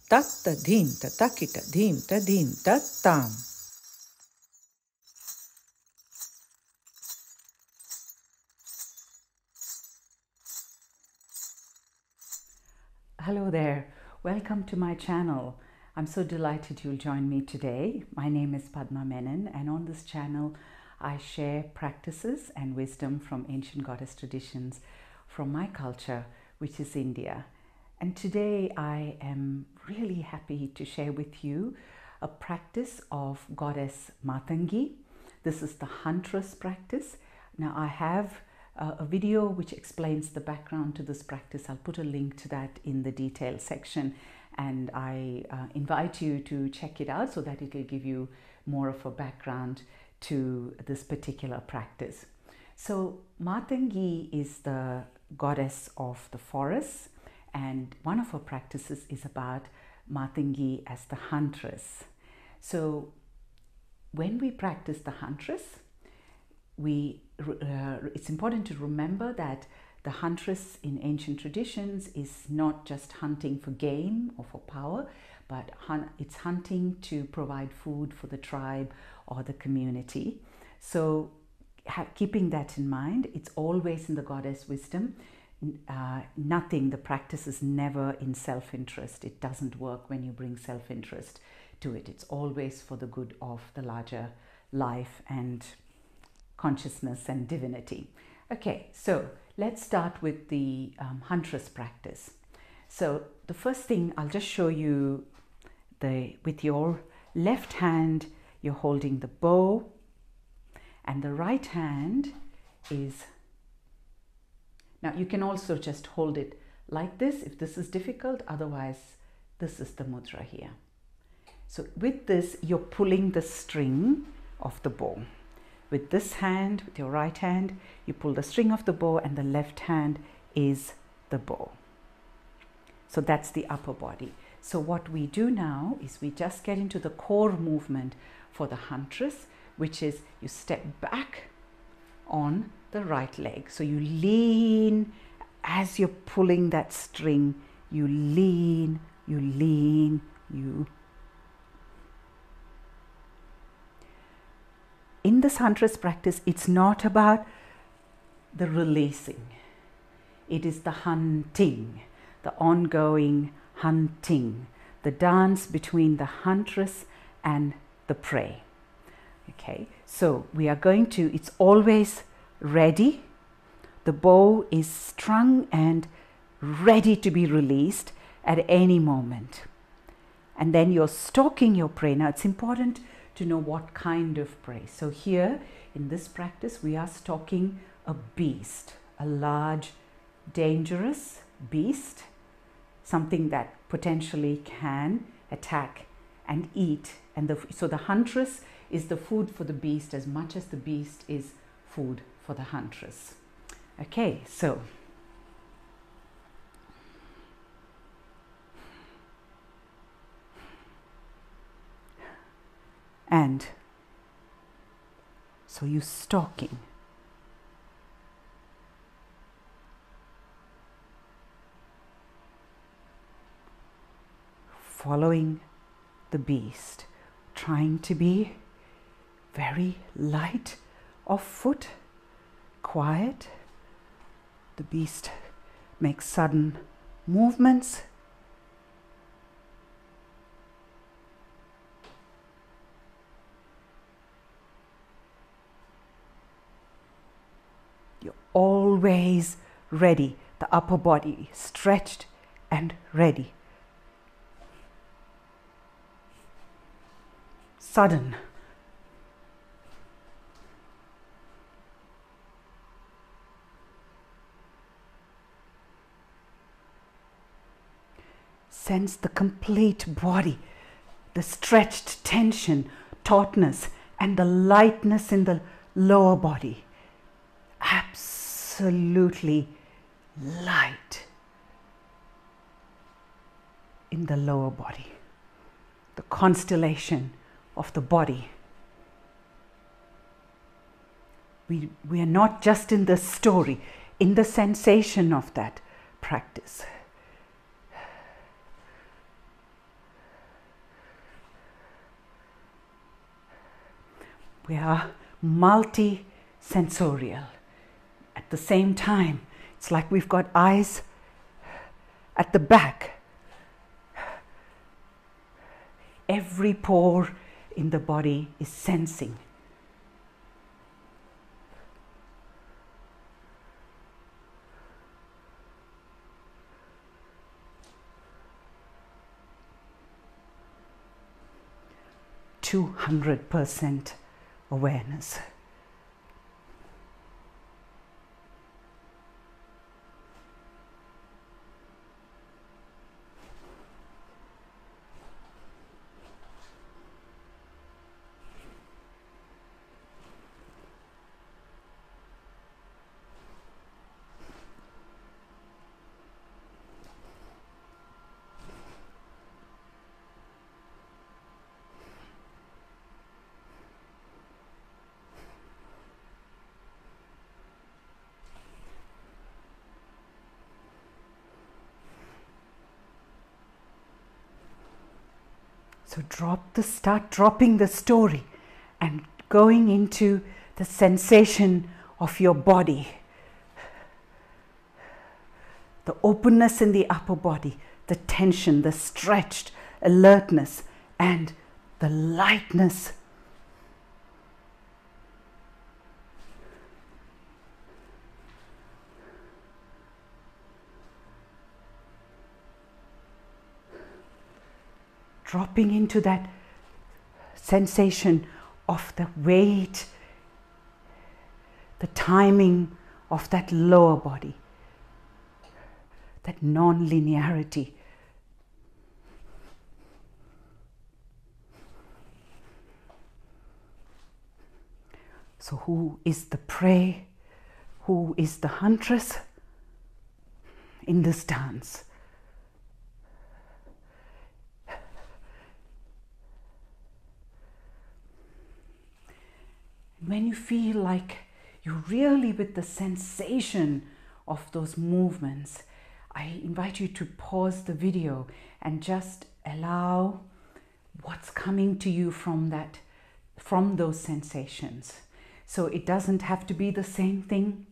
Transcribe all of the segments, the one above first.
tatta dhim ta takita dhim tattam. Hello there, welcome to my channel. I'm so delighted you'll join me today. My name is Padma Menon, and on this channel I share practices and wisdom from ancient goddess traditions from my culture, which is India. And today I am really happy to share with you a practice of goddess Maatangi. This is the huntress practice. Now I have a video which explains the background to this practice. I'll put a link to that in the detail section, and I invite you to check it out so that it will give you more of a background to this particular practice. So Maatangi is the goddess of the forest, and one of her practices is about Maatangi as the huntress. So when we practice the huntress, it's important to remember that the huntress in ancient traditions is not just hunting for game or for power, but it's hunting to provide food for the tribe or the community. So keeping that in mind, it's always in the goddess wisdom. The practice is never in self-interest. It doesn't work when you bring self-interest to it. It's always for the good of the larger life and consciousness and divinity. Okay, so let's start with the huntress practice. So the first thing I'll just show you, with your left hand you're holding the bow, and the right hand is, now you can also just hold it like this if this is difficult, otherwise this is the mudra here. So with this you're pulling the string of the bow. With this hand, with your right hand, you pull the string of the bow, and the left hand is the bow. So that's the upper body. So what we do now is we just get into the core movement for the huntress, which is you step back on the right leg. So you lean as you're pulling that string, you lean, you lean, you. In this huntress practice, it's not about the releasing. It is the hunting, the ongoing hunting, the dance between the huntress and the prey. Okay, so we are going to, it's always ready. The bow is strung and ready to be released at any moment. And then you're stalking your prey. Now it's important to know what kind of prey. So here in this practice we are stalking a beast, a large dangerous beast, something that potentially can attack and eat. And so the huntress is the food for the beast as much as the beast is food for the huntress. Okay, so and so you're stalking. Following the beast, trying to be very light of foot, quiet. The beast makes sudden movements. You're always ready, the upper body stretched and ready. Sudden. Sense the complete body, the stretched tension, tautness, and the lightness in the lower body. Absolutely light in the lower body. The constellation of the body. We are not just in the story, in the sensation of that practice. We are multi-sensorial. At the same time, it's like we've got eyes at the back. Every pore in the body is sensing. %200 awareness. So start dropping the story and going into the sensation of your body. The openness in the upper body, the tension, the stretched alertness, and the lightness. Dropping into that sensation of the weight, the timing of that lower body, that non-linearity. So who is the prey? Who is the huntress in this dance? When you feel like you're really with the sensation of those movements, I invite you to pause the video and just allow what's coming to you from those sensations. So it doesn't have to be the same thing.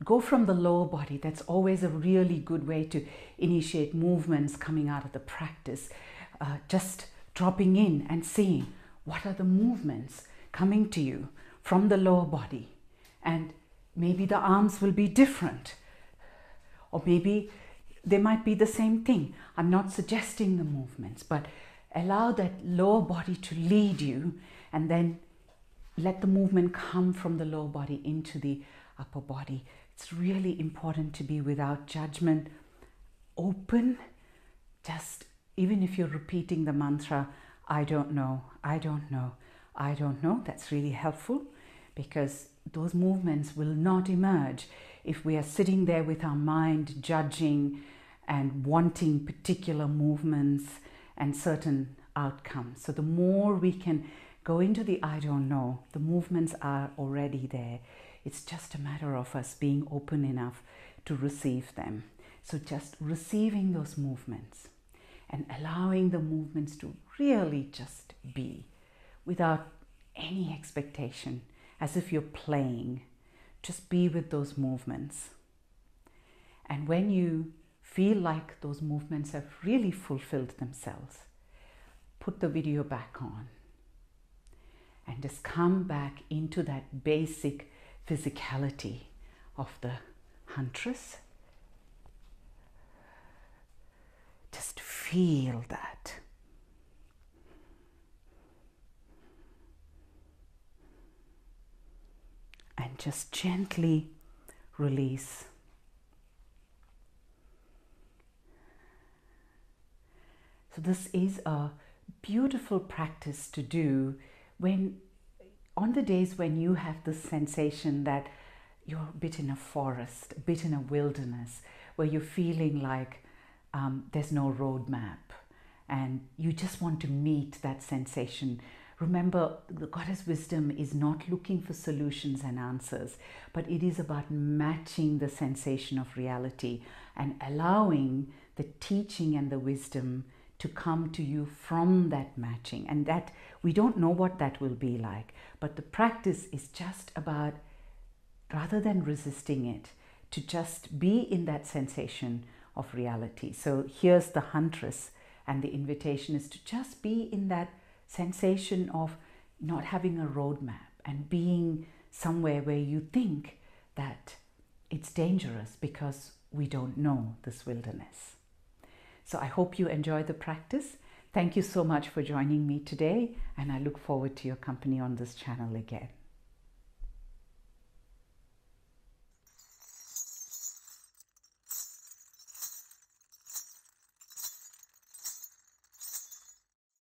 Go from the lower body. That's always a really good way to initiate movements coming out of the practice. Just dropping in and seeing what are the movements coming to you from the lower body. And maybe the arms will be different, or maybe they might be the same thing. I'm not suggesting the movements, but allow that lower body to lead you, and then let the movement come from the lower body into the upper body. It's really important to be without judgment, open. Just even if you're repeating the mantra, I don't know, I don't know, I don't know, that's really helpful, because those movements will not emerge if we are sitting there with our mind judging and wanting particular movements and certain outcomes. So the more we can go into the I don't know, the movements are already there. It's just a matter of us being open enough to receive them. So just receiving those movements and allowing the movements to really just be without any expectation, as if you're playing. Just be with those movements. And when you feel like those movements have really fulfilled themselves, put the video back on and just come back into that basic physicality of the huntress. Just feel that. And just gently release. So this is a beautiful practice to do when, on the days when you have this sensation that you're a bit in a forest, a bit in a wilderness, where you're feeling like there's no roadmap and you just want to meet that sensation. Remember, the Goddess Wisdom is not looking for solutions and answers, but it is about matching the sensation of reality and allowing the teaching and the wisdom to come to you from that matching, and that we don't know what that will be like, but the practice is just about, rather than resisting it, to just be in that sensation of reality. So here's the huntress, and the invitation is to just be in that sensation of not having a roadmap and being somewhere where you think that it's dangerous because we don't know this wilderness. So I hope you enjoy the practice. Thank you so much for joining me today, and I look forward to your company on this channel again.